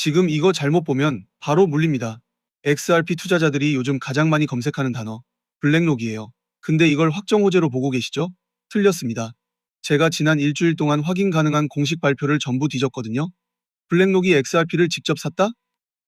지금 이거 잘못 보면 바로 물립니다. XRP 투자자들이 요즘 가장 많이 검색하는 단어, 블랙록이에요. 근데 이걸 확정 호재로 보고 계시죠? 틀렸습니다. 제가 지난 일주일 동안 확인 가능한 공식 발표를 전부 뒤졌거든요. 블랙록이 XRP를 직접 샀다?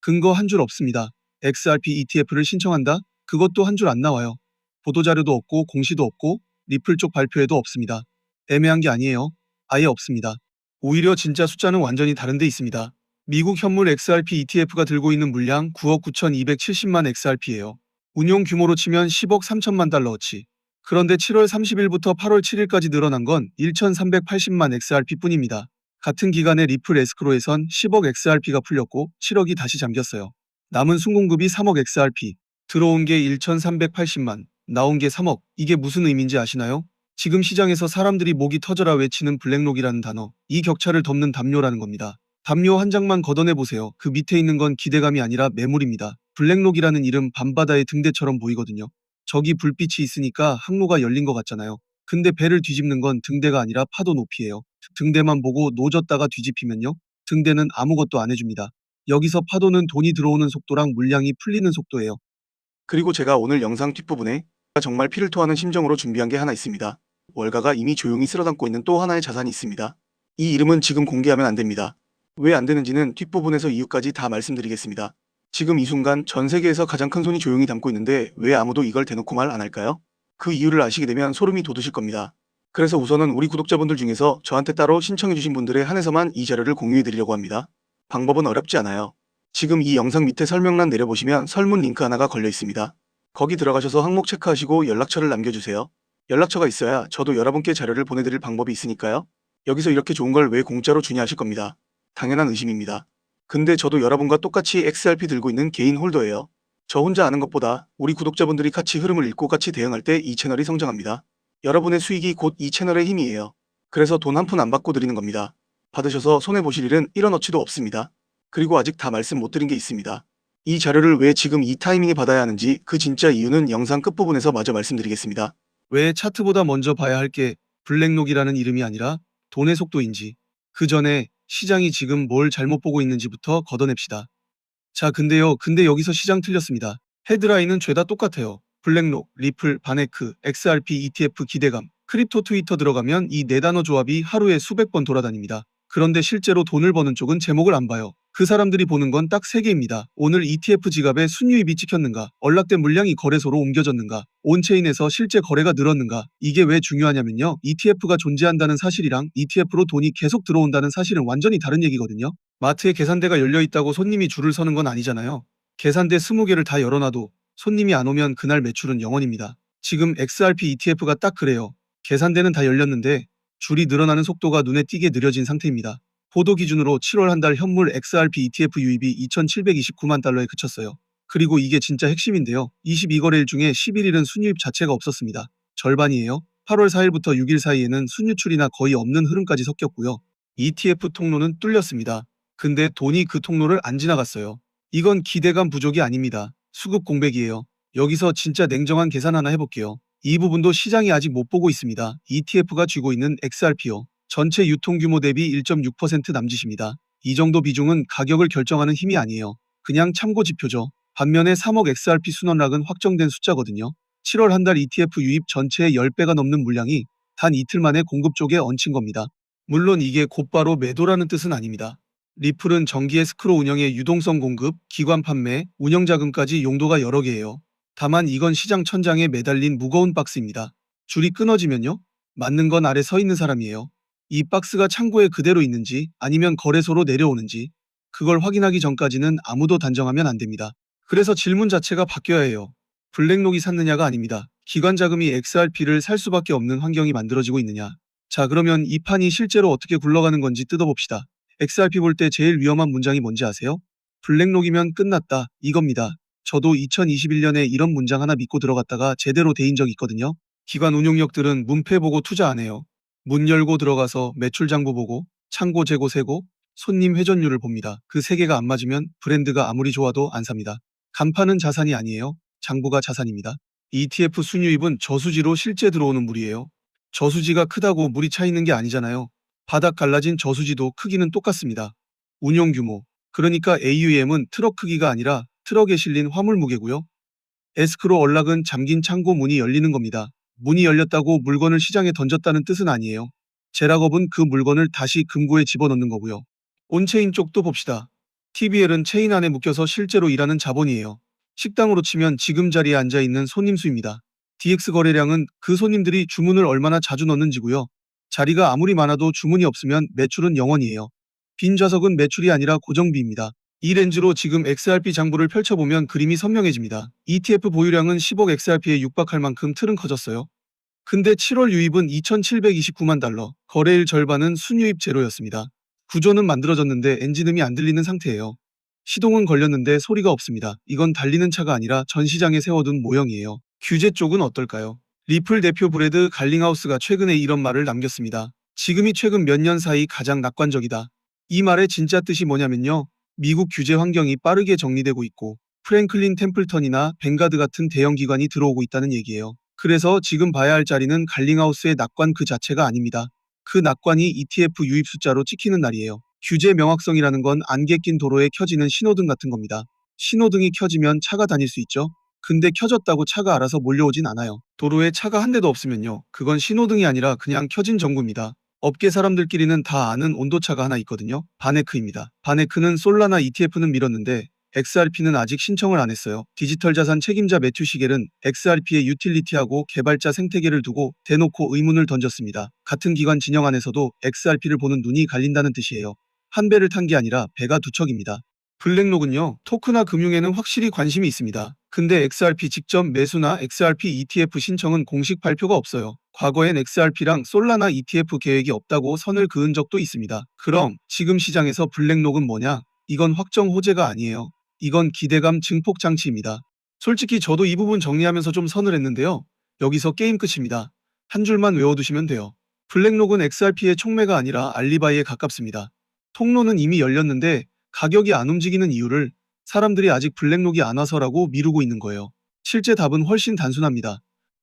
근거 한 줄 없습니다. XRP ETF를 신청한다? 그것도 한 줄 안 나와요. 보도자료도 없고 공시도 없고 리플 쪽 발표에도 없습니다. 애매한 게 아니에요. 아예 없습니다. 오히려 진짜 숫자는 완전히 다른 데 있습니다. 미국 현물 XRP ETF가 들고 있는 물량 9억 9,270만 XRP예요. 운용 규모로 치면 10억 3천만 달러어치. 그런데 7월 30일부터 8월 7일까지 늘어난 건 1,380만 XRP 뿐입니다. 같은 기간에 리플 에스크로에선 10억 XRP가 풀렸고 7억이 다시 잠겼어요. 남은 순공급이 3억 XRP. 들어온 게 1,380만, 나온 게 3억. 이게 무슨 의미인지 아시나요? 지금 시장에서 사람들이 목이 터져라 외치는 블랙록이라는 단어, 이 격차를 덮는 담요라는 겁니다. 담요 한 장만 걷어내보세요. 그 밑에 있는 건 기대감이 아니라 매물입니다. 블랙록이라는 이름 밤바다의 등대처럼 보이거든요. 저기 불빛이 있으니까 항로가 열린 것 같잖아요. 근데 배를 뒤집는 건 등대가 아니라 파도 높이예요. 등대만 보고 노졌다가 뒤집히면요. 등대는 아무것도 안 해줍니다. 여기서 파도는 돈이 들어오는 속도랑 물량이 풀리는 속도예요. 그리고 제가 오늘 영상 뒷부분에 정말 피를 토하는 심정으로 준비한 게 하나 있습니다. 월가가 이미 조용히 쓸어담고 있는 또 하나의 자산이 있습니다. 이 이름은 지금 공개하면 안 됩니다. 왜 안 되는지는 뒷부분에서 이유까지 다 말씀드리겠습니다. 지금 이 순간 전 세계에서 가장 큰 손이 조용히 담고 있는데 왜 아무도 이걸 대놓고 말 안 할까요? 그 이유를 아시게 되면 소름이 돋으실 겁니다. 그래서 우선은 우리 구독자분들 중에서 저한테 따로 신청해주신 분들에 한해서만 이 자료를 공유해드리려고 합니다. 방법은 어렵지 않아요. 지금 이 영상 밑에 설명란 내려보시면 설문 링크 하나가 걸려 있습니다. 거기 들어가셔서 항목 체크하시고 연락처를 남겨주세요. 연락처가 있어야 저도 여러분께 자료를 보내드릴 방법이 있으니까요. 여기서 이렇게 좋은 걸 왜 공짜로 주냐 하실 겁니다. 당연한 의심입니다. 근데 저도 여러분과 똑같이 XRP 들고 있는 개인 홀더예요. 저 혼자 아는 것보다 우리 구독자분들이 같이 흐름을 읽고 같이 대응할 때 이 채널이 성장합니다. 여러분의 수익이 곧 이 채널의 힘이에요. 그래서 돈 한 푼 안 받고 드리는 겁니다. 받으셔서 손해보실 일은 1원어치도 없습니다. 그리고 아직 다 말씀 못 드린 게 있습니다. 이 자료를 왜 지금 이 타이밍에 받아야 하는지 그 진짜 이유는 영상 끝부분에서 마저 말씀드리겠습니다. 왜 차트보다 먼저 봐야 할 게 블랙록이라는 이름이 아니라 돈의 속도인지, 그 전에 시장이 지금 뭘 잘못 보고 있는지부터 걷어냅시다. 자, 근데 여기서 시장 틀렸습니다. 헤드라인은 죄다 똑같아요. 블랙록, 리플, 바네크, XRP, ETF 기대감, 크립토 트위터 들어가면 이 네 단어 조합이 하루에 수백 번 돌아다닙니다. 그런데 실제로 돈을 버는 쪽은 제목을 안 봐요. 그 사람들이 보는 건 딱 세 개입니다. 오늘 ETF 지갑에 순유입이 찍혔는가, 언락된 물량이 거래소로 옮겨졌는가, 온체인에서 실제 거래가 늘었는가. 이게 왜 중요하냐면요. ETF가 존재한다는 사실이랑 ETF로 돈이 계속 들어온다는 사실은 완전히 다른 얘기거든요. 마트에 계산대가 열려 있다고 손님이 줄을 서는 건 아니잖아요. 계산대 20개를 다 열어놔도 손님이 안 오면 그날 매출은 0원입니다. 지금 XRP ETF가 딱 그래요. 계산대는 다 열렸는데 줄이 늘어나는 속도가 눈에 띄게 느려진 상태입니다. 보도 기준으로 7월 한 달 현물 XRP ETF 유입이 2,729만 달러에 그쳤어요. 그리고 이게 진짜 핵심인데요. 22거래일 중에 11일은 순유입 자체가 없었습니다. 절반이에요. 8월 4일부터 6일 사이에는 순유출이나 거의 없는 흐름까지 섞였고요. ETF 통로는 뚫렸습니다. 근데 돈이 그 통로를 안 지나갔어요. 이건 기대감 부족이 아닙니다. 수급 공백이에요. 여기서 진짜 냉정한 계산 하나 해볼게요. 이 부분도 시장이 아직 못 보고 있습니다. ETF가 쥐고 있는 XRP요. 전체 유통 규모 대비 1.6% 남짓입니다. 이 정도 비중은 가격을 결정하는 힘이 아니에요. 그냥 참고 지표죠. 반면에 3억 XRP 순원락은 확정된 숫자거든요. 7월 한 달 ETF 유입 전체의 10배가 넘는 물량이 단 이틀 만에 공급 쪽에 얹힌 겁니다. 물론 이게 곧바로 매도라는 뜻은 아닙니다. 리플은 정기 에스크로 운영의 유동성 공급, 기관 판매, 운영 자금까지 용도가 여러 개예요. 다만 이건 시장 천장에 매달린 무거운 박스입니다. 줄이 끊어지면요? 맞는 건 아래 서 있는 사람이에요. 이 박스가 창고에 그대로 있는지 아니면 거래소로 내려오는지 그걸 확인하기 전까지는 아무도 단정하면 안 됩니다. 그래서 질문 자체가 바뀌어야 해요. 블랙록이 샀느냐가 아닙니다. 기관 자금이 XRP를 살 수밖에 없는 환경이 만들어지고 있느냐. 자, 그러면 이 판이 실제로 어떻게 굴러가는 건지 뜯어봅시다. XRP 볼 때 제일 위험한 문장이 뭔지 아세요? 블랙록이면 끝났다, 이겁니다. 저도 2021년에 이런 문장 하나 믿고 들어갔다가 제대로 데인 적 있거든요. 기관 운용력들은 문패 보고 투자 안 해요. 문 열고 들어가서 매출 장부 보고 창고 재고 세고 손님 회전율을 봅니다. 그 세 개가 안 맞으면 브랜드가 아무리 좋아도 안 삽니다. 간판은 자산이 아니에요. 장부가 자산입니다. ETF 순유입은 저수지로 실제 들어오는 물이에요. 저수지가 크다고 물이 차 있는 게 아니잖아요. 바닥 갈라진 저수지도 크기는 똑같습니다. 운용 규모, 그러니까 AUM은 트럭 크기가 아니라 트럭에 실린 화물 무게고요. 에스크로 언락은 잠긴 창고 문이 열리는 겁니다. 문이 열렸다고 물건을 시장에 던졌다는 뜻은 아니에요. 제락업은 그 물건을 다시 금고에 집어넣는 거고요. 온체인 쪽도 봅시다. TBL은 체인 안에 묶여서 실제로 일하는 자본이에요. 식당으로 치면 지금 자리에 앉아 있는 손님 수입니다. DX 거래량은 그 손님들이 주문을 얼마나 자주 넣는지고요. 자리가 아무리 많아도 주문이 없으면 매출은 0원이에요. 빈 좌석은 매출이 아니라 고정비입니다. 이 렌즈로 지금 XRP 장부를 펼쳐보면 그림이 선명해집니다. ETF 보유량은 10억 XRP에 육박할 만큼 틀은 커졌어요. 근데 7월 유입은 2,729만 달러, 거래일 절반은 순유입 제로였습니다. 구조는 만들어졌는데 엔진음이 안 들리는 상태예요. 시동은 걸렸는데 소리가 없습니다. 이건 달리는 차가 아니라 전 시장에 세워둔 모형이에요. 규제 쪽은 어떨까요? 리플 대표 브래드 갈링하우스가 최근에 이런 말을 남겼습니다. 지금이 최근 몇 년 사이 가장 낙관적이다. 이 말의 진짜 뜻이 뭐냐면요. 미국 규제 환경이 빠르게 정리되고 있고 프랭클린 템플턴이나 뱅가드 같은 대형 기관이 들어오고 있다는 얘기예요. 그래서 지금 봐야 할 자리는 갈링하우스의 낙관 그 자체가 아닙니다. 그 낙관이 ETF 유입 숫자로 찍히는 날이에요. 규제 명확성이라는 건 안개 낀 도로에 켜지는 신호등 같은 겁니다. 신호등이 켜지면 차가 다닐 수 있죠. 근데 켜졌다고 차가 알아서 몰려오진 않아요. 도로에 차가 한 대도 없으면요. 그건 신호등이 아니라 그냥 켜진 전구입니다. 업계 사람들끼리는 다 아는 온도차가 하나 있거든요. 바네크입니다. 바네크는 솔라나 ETF는 밀었는데 XRP는 아직 신청을 안 했어요. 디지털 자산 책임자 매튜 시겔은 XRP의 유틸리티하고 개발자 생태계를 두고 대놓고 의문을 던졌습니다. 같은 기관 진영 안에서도 XRP를 보는 눈이 갈린다는 뜻이에요. 한 배를 탄 게 아니라 배가 두 척입니다. 블랙록은요, 토크나 금융에는 확실히 관심이 있습니다. 근데 XRP 직접 매수나 XRP ETF 신청은 공식 발표가 없어요. 과거엔 XRP랑 솔라나 ETF 계획이 없다고 선을 그은 적도 있습니다. 그럼 지금 시장에서 블랙록은 뭐냐? 이건 확정 호재가 아니에요. 이건 기대감 증폭 장치입니다. 솔직히 저도 이 부분 정리하면서 좀 선을 했는데요. 여기서 게임 끝입니다. 한 줄만 외워두시면 돼요. 블랙록은 XRP의 촉매가 아니라 알리바이에 가깝습니다. 통로는 이미 열렸는데 가격이 안 움직이는 이유를 사람들이 아직 블랙록이 안 와서라고 미루고 있는 거예요. 실제 답은 훨씬 단순합니다.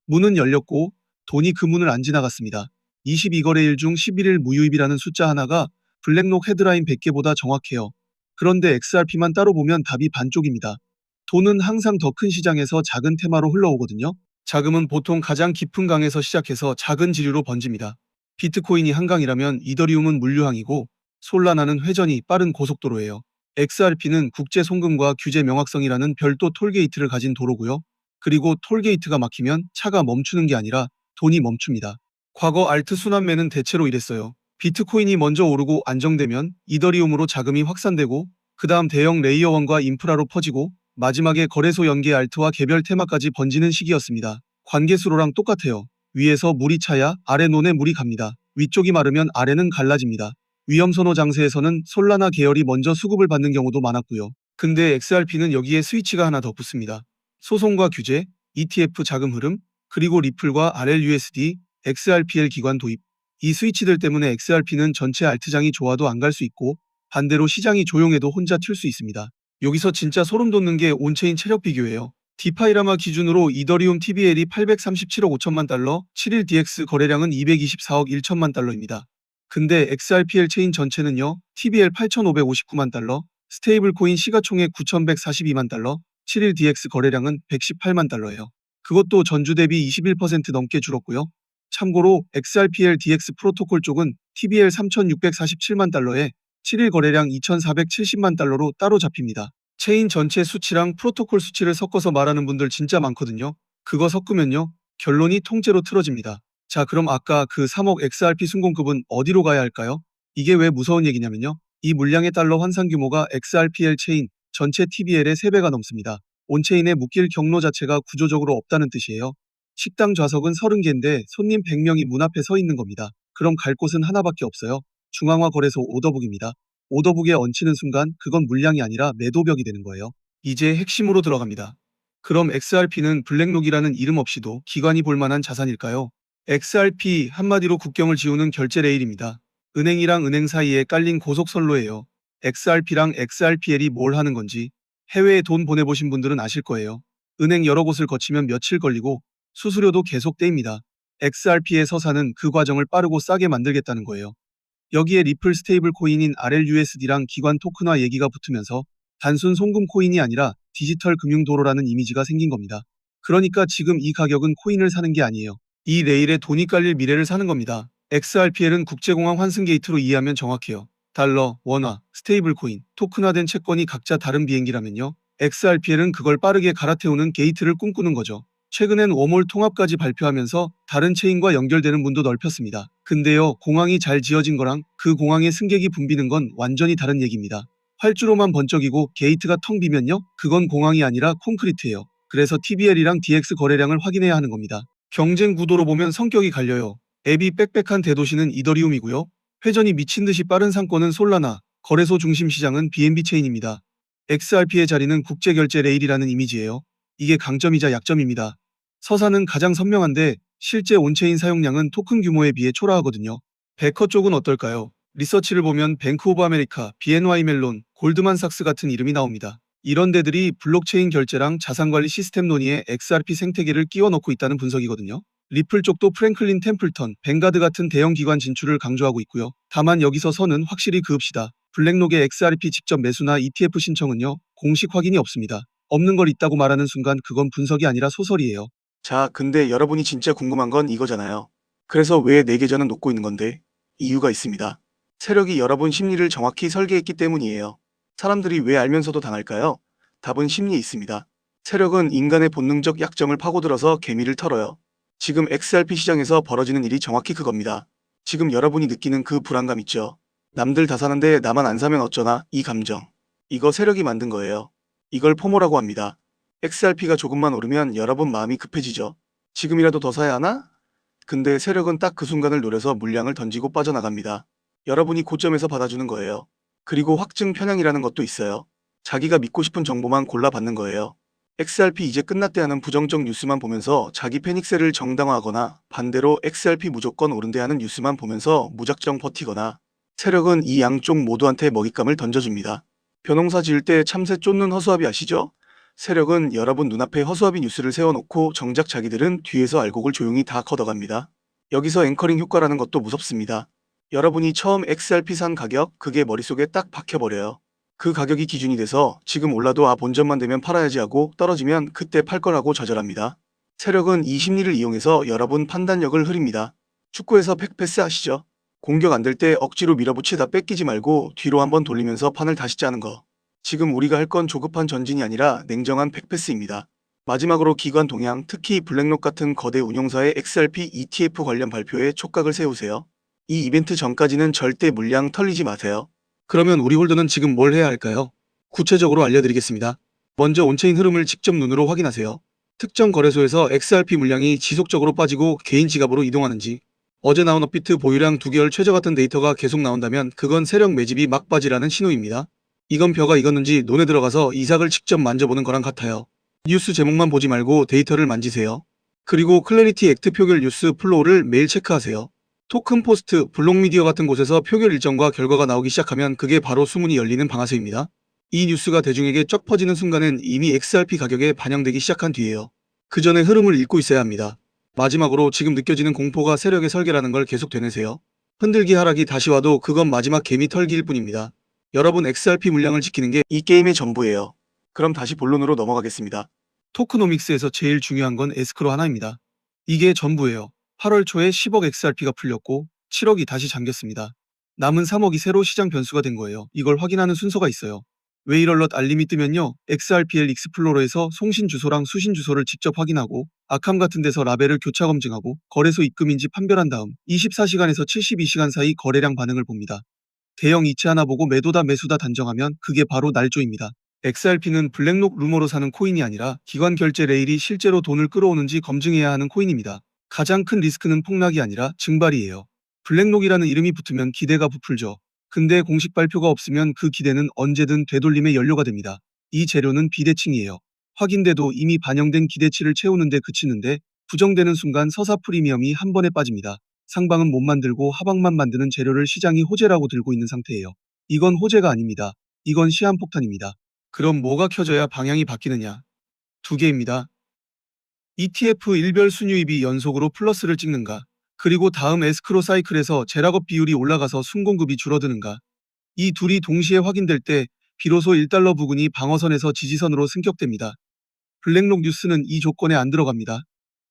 문은 열렸고 돈이 그 문을 안 지나갔습니다. 22거래일 중 11일 무유입이라는 숫자 하나가 블랙록 헤드라인 100개보다 정확해요. 그런데 XRP만 따로 보면 답이 반쪽입니다. 돈은 항상 더 큰 시장에서 작은 테마로 흘러오거든요. 자금은 보통 가장 깊은 강에서 시작해서 작은 지류로 번집니다. 비트코인이 한강이라면 이더리움은 물류항이고 솔라나는 회전이 빠른 고속도로예요. XRP는 국제 송금과 규제 명확성이라는 별도 톨게이트를 가진 도로고요. 그리고 톨게이트가 막히면 차가 멈추는 게 아니라 돈이 멈춥니다. 과거 알트 순환매는 대체로 이랬어요. 비트코인이 먼저 오르고 안정되면 이더리움으로 자금이 확산되고 그 다음 대형 레이어원과 인프라로 퍼지고 마지막에 거래소 연계 알트와 개별 테마까지 번지는 시기였습니다. 관계수로랑 똑같아요. 위에서 물이 차야 아래 논에 물이 갑니다. 위쪽이 마르면 아래는 갈라집니다. 위험선호 장세에서는 솔라나 계열이 먼저 수급을 받는 경우도 많았고요. 근데 XRP는 여기에 스위치가 하나 더 붙습니다. 소송과 규제, ETF 자금 흐름, 그리고 리플과 RLUSD, XRPL 기관 도입. 이 스위치들 때문에 XRP는 전체 알트장이 좋아도 안 갈 수 있고 반대로 시장이 조용해도 혼자 튈 수 있습니다. 여기서 진짜 소름 돋는 게 온체인 체력 비교예요. 디파이라마 기준으로 이더리움 TBL이 837억 5천만 달러, 7일 DX 거래량은 224억 1천만 달러입니다. 근데 XRPL 체인 전체는요, TBL 8,559만 달러, 스테이블 코인 시가총액 9,142만 달러, 7일 DX 거래량은 118만 달러예요. 그것도 전주 대비 21% 넘게 줄었고요. 참고로 XRPL DX 프로토콜 쪽은 TBL 3,647만 달러에 7일 거래량 2,470만 달러로 따로 잡힙니다. 체인 전체 수치랑 프로토콜 수치를 섞어서 말하는 분들 진짜 많거든요. 그거 섞으면요, 결론이 통째로 틀어집니다. 자, 그럼 아까 그 3억 XRP 순공급은 어디로 가야 할까요? 이게 왜 무서운 얘기냐면요. 이 물량의 달러 환산 규모가 XRPL 체인 전체 TBL의 3배가 넘습니다. 온체인에 묶일 경로 자체가 구조적으로 없다는 뜻이에요. 식당 좌석은 30개인데 손님 100명이 문 앞에 서 있는 겁니다. 그럼 갈 곳은 하나밖에 없어요. 중앙화 거래소 오더북입니다. 오더북에 얹히는 순간 그건 물량이 아니라 매도벽이 되는 거예요. 이제 핵심으로 들어갑니다. 그럼 XRP는 블랙록이라는 이름 없이도 기관이 볼 만한 자산일까요? XRP 한마디로 국경을 지우는 결제 레일입니다. 은행이랑 은행 사이에 깔린 고속선로예요. XRP랑 XRPL이 뭘 하는 건지 해외에 돈 보내보신 분들은 아실 거예요. 은행 여러 곳을 거치면 며칠 걸리고 수수료도 계속 떼입니다. XRP의 서사는 그 과정을 빠르고 싸게 만들겠다는 거예요. 여기에 리플 스테이블 코인인 RLUSD랑 기관 토큰화 얘기가 붙으면서 단순 송금 코인이 아니라 디지털 금융 도로라는 이미지가 생긴 겁니다. 그러니까 지금 이 가격은 코인을 사는 게 아니에요. 이 레일에 돈이 깔릴 미래를 사는 겁니다. XRPL은 국제공항 환승 게이트로 이해하면 정확해요. 달러, 원화, 스테이블 코인, 토큰화된 채권이 각자 다른 비행기라면요. XRPL은 그걸 빠르게 갈아태우는 게이트를 꿈꾸는 거죠. 최근엔 워몰 통합까지 발표하면서 다른 체인과 연결되는 문도 넓혔습니다. 근데요, 공항이 잘 지어진 거랑 그 공항에 승객이 붐비는 건 완전히 다른 얘기입니다. 활주로만 번쩍이고 게이트가 텅 비면요, 그건 공항이 아니라 콘크리트예요. 그래서 TBL이랑 DX 거래량을 확인해야 하는 겁니다. 경쟁 구도로 보면 성격이 갈려요. 앱이 빽빽한 대도시는 이더리움이고요. 회전이 미친 듯이 빠른 상권은 솔라나, 거래소 중심 시장은 BNB 체인입니다. XRP의 자리는 국제결제 레일이라는 이미지예요. 이게 강점이자 약점입니다. 서사는 가장 선명한데 실제 온체인 사용량은 토큰 규모에 비해 초라하거든요. 베커 쪽은 어떨까요? 리서치를 보면 뱅크 오브 아메리카, BNY 멜론, 골드만삭스 같은 이름이 나옵니다. 이런 데들이 블록체인 결제랑 자산관리 시스템 논의에 XRP 생태계를 끼워 넣고 있다는 분석이거든요. 리플 쪽도 프랭클린 템플턴, 뱅가드 같은 대형 기관 진출을 강조하고 있고요. 다만 여기서 선은 확실히 그읍시다. 블랙록의 XRP 직접 매수나 ETF 신청은요, 공식 확인이 없습니다. 없는 걸 있다고 말하는 순간 그건 분석이 아니라 소설이에요. 자, 근데 여러분이 진짜 궁금한 건 이거잖아요. 그래서 왜 내 계좌는 녹고 있는 건데? 이유가 있습니다. 세력이 여러분 심리를 정확히 설계했기 때문이에요. 사람들이 왜 알면서도 당할까요? 답은 심리에 있습니다. 세력은 인간의 본능적 약점을 파고들어서 개미를 털어요. 지금 XRP 시장에서 벌어지는 일이 정확히 그겁니다. 지금 여러분이 느끼는 그 불안감 있죠? 남들 다 사는데 나만 안 사면 어쩌나? 이 감정. 이거 세력이 만든 거예요. 이걸 포모라고 합니다. XRP가 조금만 오르면 여러분 마음이 급해지죠. 지금이라도 더 사야 하나? 근데 세력은 딱 그 순간을 노려서 물량을 던지고 빠져나갑니다. 여러분이 고점에서 받아주는 거예요. 그리고 확증 편향이라는 것도 있어요. 자기가 믿고 싶은 정보만 골라 받는 거예요. XRP 이제 끝났대 하는 부정적 뉴스만 보면서 자기 패닉세를 정당화하거나 반대로 XRP 무조건 오른대 하는 뉴스만 보면서 무작정 버티거나 세력은 이 양쪽 모두한테 먹잇감을 던져줍니다. 벼농사 지을 때 참새 쫓는 허수아비 아시죠? 세력은 여러분 눈앞에 허수아비 뉴스를 세워놓고 정작 자기들은 뒤에서 알곡을 조용히 다 걷어갑니다. 여기서 앵커링 효과라는 것도 무섭습니다. 여러분이 처음 XRP 산 가격, 그게 머릿속에 딱 박혀버려요. 그 가격이 기준이 돼서 지금 올라도 본전만 되면 팔아야지 하고 떨어지면 그때 팔 거라고 좌절합니다. 세력은 이 심리를 이용해서 여러분 판단력을 흐립니다. 축구에서 팩패스 아시죠? 공격 안 될 때 억지로 밀어붙이다 뺏기지 말고 뒤로 한번 돌리면서 판을 다시 짜는 거. 지금 우리가 할 건 조급한 전진이 아니라 냉정한 백패스입니다. 마지막으로 기관 동향, 특히 블랙록 같은 거대 운용사의 XRP ETF 관련 발표에 촉각을 세우세요. 이 이벤트 전까지는 절대 물량 털리지 마세요. 그러면 우리 홀더는 지금 뭘 해야 할까요? 구체적으로 알려드리겠습니다. 먼저 온체인 흐름을 직접 눈으로 확인하세요. 특정 거래소에서 XRP 물량이 지속적으로 빠지고 개인 지갑으로 이동하는지, 어제 나온 업비트 보유량 2개월 최저 같은 데이터가 계속 나온다면 그건 세력 매집이 막바지라는 신호입니다. 이건 벼가 익었는지 논에 들어가서 이삭을 직접 만져보는 거랑 같아요. 뉴스 제목만 보지 말고 데이터를 만지세요. 그리고 클래리티 액트 표결 뉴스 플로우를 매일 체크하세요. 토큰 포스트, 블록미디어 같은 곳에서 표결 일정과 결과가 나오기 시작하면 그게 바로 수문이 열리는 방아쇠입니다. 이 뉴스가 대중에게 쩍 퍼지는 순간은 이미 XRP 가격에 반영되기 시작한 뒤에요. 그 전에 흐름을 읽고 있어야 합니다. 마지막으로 지금 느껴지는 공포가 세력의 설계라는 걸 계속 되뇌세요. 흔들기 하락이 다시 와도 그건 마지막 개미 털기일 뿐입니다. 여러분 XRP 물량을 지키는 게 이 게임의 전부예요. 그럼 다시 본론으로 넘어가겠습니다. 토크노믹스에서 제일 중요한 건 에스크로 하나입니다. 이게 전부예요. 8월 초에 10억 XRP가 풀렸고 7억이 다시 잠겼습니다. 남은 3억이 새로 시장 변수가 된 거예요. 이걸 확인하는 순서가 있어요. 웨이럴럿 알림이 뜨면요, XRPL 익스플로러에서 송신 주소랑 수신 주소를 직접 확인하고 아캄 같은 데서 라벨을 교차 검증하고 거래소 입금인지 판별한 다음 24시간에서 72시간 사이 거래량 반응을 봅니다. 대형 이체 하나 보고 매도다 매수다 단정하면 그게 바로 날조입니다. XRP는 블랙록 루머로 사는 코인이 아니라 기관 결제 레일이 실제로 돈을 끌어오는지 검증해야 하는 코인입니다. 가장 큰 리스크는 폭락이 아니라 증발이에요. 블랙록이라는 이름이 붙으면 기대가 부풀죠. 근데 공식 발표가 없으면 그 기대는 언제든 되돌림의 연료가 됩니다. 이 재료는 비대칭이에요. 확인돼도 이미 반영된 기대치를 채우는데 그치는데 부정되는 순간 서사 프리미엄이 한 번에 빠집니다. 상방은 못 만들고 하방만 만드는 재료를 시장이 호재라고 들고 있는 상태예요. 이건 호재가 아닙니다. 이건 시한폭탄입니다. 그럼 뭐가 켜져야 방향이 바뀌느냐? 두 개입니다. ETF 일별 순유입이 연속으로 플러스를 찍는가? 그리고 다음 에스크로 사이클에서 제락업 비율이 올라가서 순공급이 줄어드는가. 이 둘이 동시에 확인될 때 비로소 1달러 부근이 방어선에서 지지선으로 승격됩니다. 블랙록 뉴스는 이 조건에 안 들어갑니다.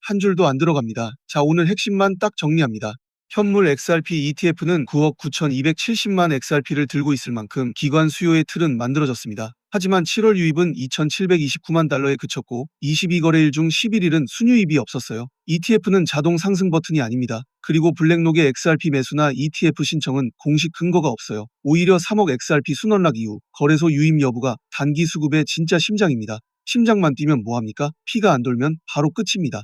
한 줄도 안 들어갑니다. 자, 오늘 핵심만 딱 정리합니다. 현물 XRP ETF는 9억 9,270만 XRP를 들고 있을 만큼 기관 수요의 틀은 만들어졌습니다. 하지만 7월 유입은 2,729만 달러에 그쳤고 22거래일 중 11일은 순유입이 없었어요. ETF는 자동 상승 버튼이 아닙니다. 그리고 블랙록의 XRP 매수나 ETF 신청은 공식 근거가 없어요. 오히려 3억 XRP 순원락 이후 거래소 유입 여부가 단기 수급의 진짜 심장입니다. 심장만 뛰면 뭐합니까? 피가 안 돌면 바로 끝입니다.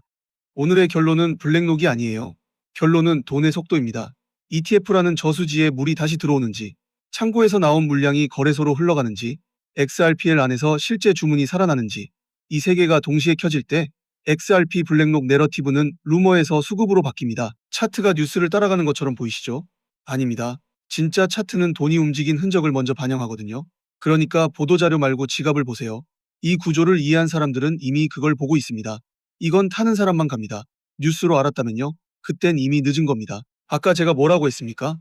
오늘의 결론은 블랙록이 아니에요. 결론은 돈의 속도입니다. ETF라는 저수지에 물이 다시 들어오는지, 창고에서 나온 물량이 거래소로 흘러가는지, XRPL 안에서 실제 주문이 살아나는지, 이 세 개가 동시에 켜질 때 XRP 블랙록 내러티브는 루머에서 수급으로 바뀝니다. 차트가 뉴스를 따라가는 것처럼 보이시죠? 아닙니다. 진짜 차트는 돈이 움직인 흔적을 먼저 반영하거든요. 그러니까 보도자료 말고 지갑을 보세요. 이 구조를 이해한 사람들은 이미 그걸 보고 있습니다. 이건 타는 사람만 갑니다. 뉴스로 알았다면요? 그땐 이미 늦은 겁니다. 아까 제가 뭐라고 했습니까?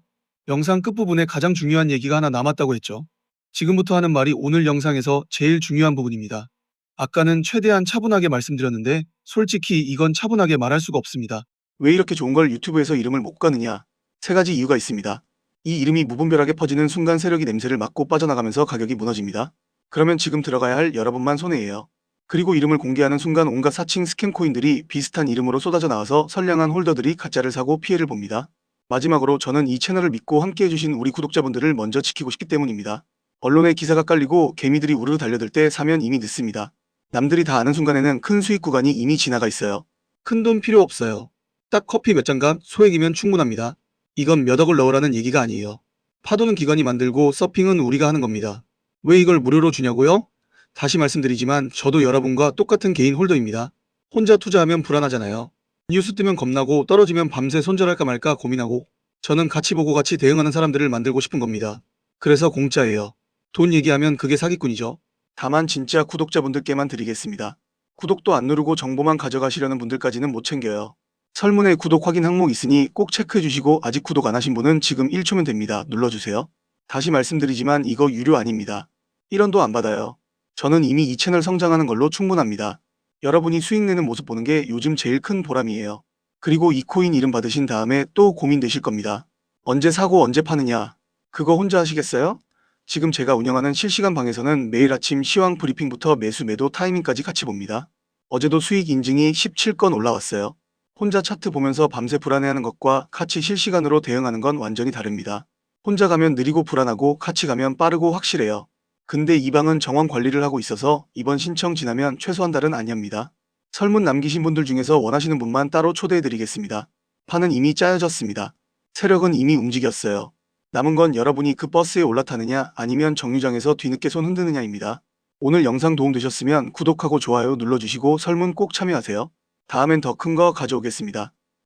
영상 끝부분에 가장 중요한 얘기가 하나 남았다고 했죠. 지금부터 하는 말이 오늘 영상에서 제일 중요한 부분입니다. 아까는 최대한 차분하게 말씀드렸는데 솔직히 이건 차분하게 말할 수가 없습니다. 왜 이렇게 좋은 걸 유튜브에서 이름을 못 가느냐? 세 가지 이유가 있습니다. 이 이름이 무분별하게 퍼지는 순간 세력이 냄새를 맡고 빠져나가면서 가격이 무너집니다. 그러면 지금 들어가야 할 여러분만 손해예요. 그리고 이름을 공개하는 순간 온갖 사칭 스캠 코인들이 비슷한 이름으로 쏟아져 나와서 선량한 홀더들이 가짜를 사고 피해를 봅니다. 마지막으로 저는 이 채널을 믿고 함께해주신 우리 구독자분들을 먼저 지키고 싶기 때문입니다. 언론에 기사가 깔리고 개미들이 우르르 달려들 때 사면 이미 늦습니다. 남들이 다 아는 순간에는 큰 수익 구간이 이미 지나가 있어요. 큰 돈 필요 없어요. 딱 커피 몇 잔값 소액이면 충분합니다. 이건 몇 억을 넣으라는 얘기가 아니에요. 파도는 기관이 만들고 서핑은 우리가 하는 겁니다. 왜 이걸 무료로 주냐고요? 다시 말씀드리지만 저도 여러분과 똑같은 개인 홀더입니다. 혼자 투자하면 불안하잖아요. 뉴스 뜨면 겁나고 떨어지면 밤새 손절할까 말까 고민하고 저는 같이 보고 같이 대응하는 사람들을 만들고 싶은 겁니다. 그래서 공짜예요. 돈 얘기하면 그게 사기꾼이죠. 다만 진짜 구독자분들께만 드리겠습니다. 구독도 안 누르고 정보만 가져가시려는 분들까지는 못 챙겨요. 설문에 구독 확인 항목 있으니 꼭 체크해주시고 아직 구독 안 하신 분은 지금 1초면 됩니다. 눌러주세요. 다시 말씀드리지만 이거 유료 아닙니다. 1원도 안 받아요. 저는 이미 이 채널 성장하는 걸로 충분합니다. 여러분이 수익 내는 모습 보는 게 요즘 제일 큰 보람이에요. 그리고 이 코인 이름 받으신 다음에 또 고민되실 겁니다. 언제 사고 언제 파느냐. 그거 혼자 하시겠어요? 지금 제가 운영하는 실시간 방에서는 매일 아침 시황 브리핑부터 매수 매도 타이밍까지 같이 봅니다. 어제도 수익 인증이 17건 올라왔어요. 혼자 차트 보면서 밤새 불안해하는 것과 같이 실시간으로 대응하는 건 완전히 다릅니다. 혼자 가면 느리고 불안하고 같이 가면 빠르고 확실해요. 근데 이 방은 정원 관리를 하고 있어서 이번 신청 지나면 최소한 달은 아니합니다. 설문 남기신 분들 중에서 원하시는 분만 따로 초대해드리겠습니다. 판은 이미 짜여졌습니다. 세력은 이미 움직였어요. 남은 건 여러분이 그 버스에 올라타느냐 아니면 정류장에서 뒤늦게 손 흔드느냐입니다. 오늘 영상 도움되셨으면 구독하고 좋아요 눌러주시고 설문 꼭 참여하세요. 다음엔 더 큰 거 가져오겠습니다.